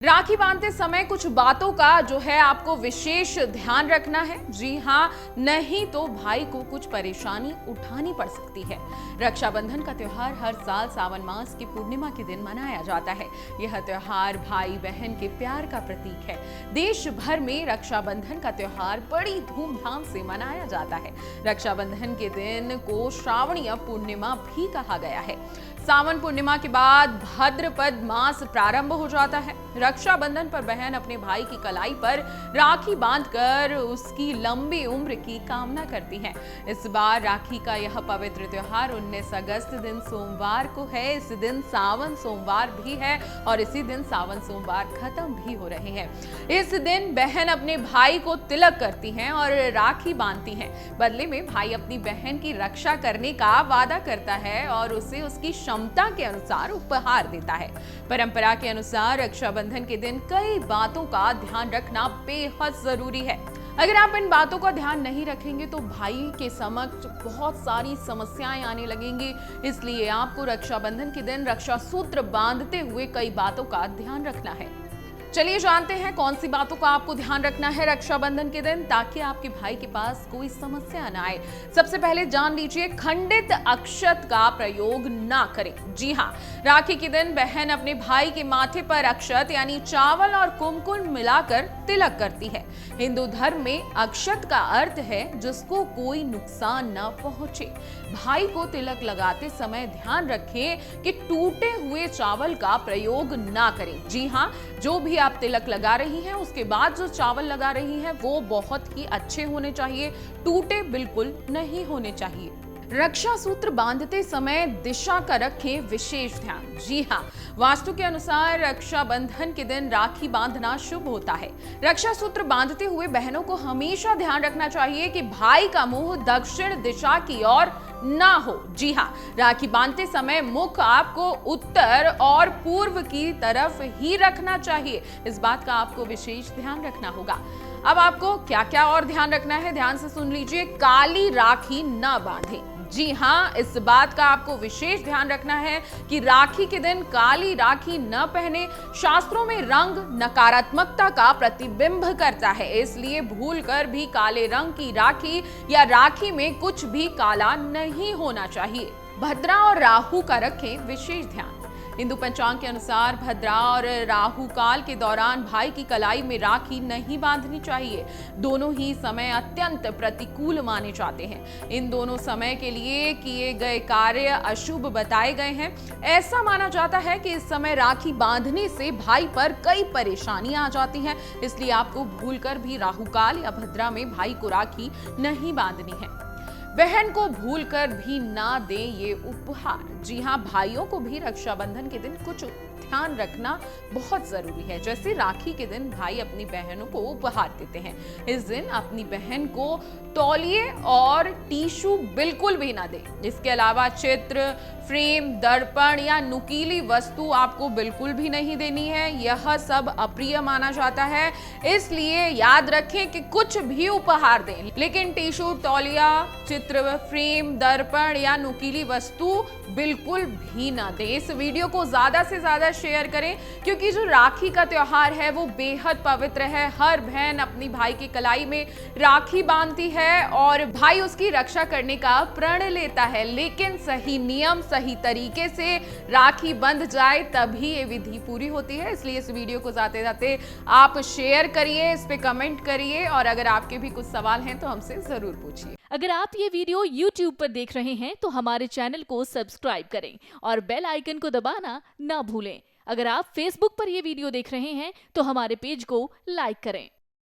राखी बांधते समय कुछ बातों का जो है आपको विशेष ध्यान रखना है। जी हाँ, नहीं तो भाई को कुछ परेशानी उठानी पड़ सकती है। रक्षाबंधन का त्योहार हर साल सावन मास की पूर्णिमा के दिन मनाया जाता है। यह त्योहार भाई बहन के प्यार का प्रतीक है। देश भर में रक्षाबंधन का त्योहार बड़ी धूमधाम से मनाया जाता है। रक्षाबंधन के दिन को श्रावणीय पूर्णिमा भी कहा गया है। सावन पूर्णिमा के बाद भाद्रपद मास प्रारंभ हो जाता है। रक्षाबंधन पर बहन अपने भाई की कलाई पर राखी बांधकर उसकी लंबी उम्र की कामना करती है। इस बार राखी का यह पवित्र त्योहार 19 अगस्त दिन सोमवार को है। इस दिन सावन सोमवार भी है और इसी दिन सावन सोमवार खत्म भी हो रहे हैं। इस दिन बहन अपने भाई को तिलक करती हैं और राखी बांधती हैं। बदले में भाई अपनी बहन की रक्षा करने का वादा करता है और उसे उसकी क्षमता के अनुसार उपहार देता है। परंपरा के अनुसार रक्षाबंधन के दिन कई बातों का ध्यान रखना बेहद जरूरी है। अगर आप इन बातों का ध्यान नहीं रखेंगे तो भाई के समक्ष बहुत सारी समस्याएं आने लगेंगी। इसलिए आपको रक्षाबंधन के दिन रक्षा सूत्र बांधते हुए कई बातों का ध्यान रखना है। चलिए जानते हैं कौन सी बातों का आपको ध्यान रखना है रक्षाबंधन के दिन, ताकि आपके भाई के पास कोई समस्या ना आए। सबसे पहले जान लीजिए, खंडित अक्षत का प्रयोग ना करें। जी हाँ, राखी के दिन बहन अपने भाई के माथे पर अक्षत यानी चावल और कुमकुम मिलाकर तिलक करती है। हिंदू धर्म में अक्षत का अर्थ है जिसको कोई नुकसान न पहुंचे। भाई को तिलक लगाते समय ध्यान रखें कि टूटे हुए चावल का प्रयोग ना करें। जी हाँ, जो भी आप तिलक लगा रही हैं उसके बाद जो चावल लगा रही हैं वो बहुत ही अच्छे होने चाहिए, टूटे बिल्कुल नहीं होने चाहिए। रक्षा सूत्र बांधते समय दिशा का रखें विशेष ध्यान। जी हाँ, वास्तु के अनुसार रक्षाबंधन के दिन राखी बांधना शुभ होता है। रक्षा सूत्र बांधते हुए बहनों को हमेशा ध्यान रखना चाहिए कि भाई का मुंह दक्षिण दिशा की ओर ना हो। जी हाँ, राखी बांधते समय मुख आपको उत्तर और पूर्व की तरफ ही रखना चाहिए। इस बात का आपको विशेष ध्यान रखना होगा। अब आपको क्या क्या और ध्यान रखना है, ध्यान से सुन लीजिए। काली राखी ना बांधें। जी हाँ, इस बात का आपको विशेष ध्यान रखना है कि राखी के दिन काली राखी न पहने। शास्त्रों में रंग नकारात्मकता का प्रतिबिंब करता है, इसलिए भूलकर भी काले रंग की राखी या राखी में कुछ भी काला नहीं होना चाहिए। भद्रा और राहु का रखें विशेष ध्यान। हिंदू पंचांग के अनुसार भद्रा और राहु काल के दौरान भाई की कलाई में राखी नहीं बांधनी चाहिए। दोनों ही समय अत्यंत प्रतिकूल माने जाते हैं। इन दोनों समय के लिए किए गए कार्य अशुभ बताए गए हैं। ऐसा माना जाता है कि इस समय राखी बांधने से भाई पर कई परेशानियां आ जाती हैं, इसलिए आपको भूलकर भी राहु काल या भद्रा में भाई को राखी नहीं बांधनी है। बहन को भूलकर भी ना दें ये उपहार। जी हाँ, भाइयों को भी रक्षाबंधन के दिन कुछ ध्यान रखना बहुत जरूरी है। जैसे राखी के दिन भाई अपनी बहनों को उपहार देते हैं। इस दिन अपनी बहन को तौलिए और टिश्यू बिल्कुल भी ना दें। इसके अलावा चित्र, फ्रेम, दर्पण या नुकीली वस्तु आपको बिल्कुल भी नहीं देनी है। यह सब अप्रिय माना जाता है, इसलिए याद रखें कि कुछ भी उपहार दें, लेकिन टिश्यू, तौलिया, चित्र, फ्रेम, दर्पण या नुकीली वस्तु बिल्कुल भी ना दें। इस वीडियो को ज्यादा से ज्यादा शेयर करें, क्योंकि जो राखी का त्योहार है वो बेहद पवित्र है। हर बहन अपनी भाई की कलाई में राखी बांधती है और भाई उसकी रक्षा करने का प्रण लेता है, लेकिन सही नियम, सही तरीके से राखी बंध जाए तभी ये विधि पूरी होती है। इसलिए इस वीडियो को जाते जाते आप शेयर करिए, इस पे कमेंट करिए और अगर आपके भी कुछ सवाल हैं तो हमसे जरूर पूछिए। अगर आप ये वीडियो YouTube पर देख रहे हैं तो हमारे चैनल को सब्सक्राइब करें और बेल आइकन को दबाना ना भूलें। अगर आप Facebook पर ये वीडियो देख रहे हैं तो हमारे पेज को लाइक करें।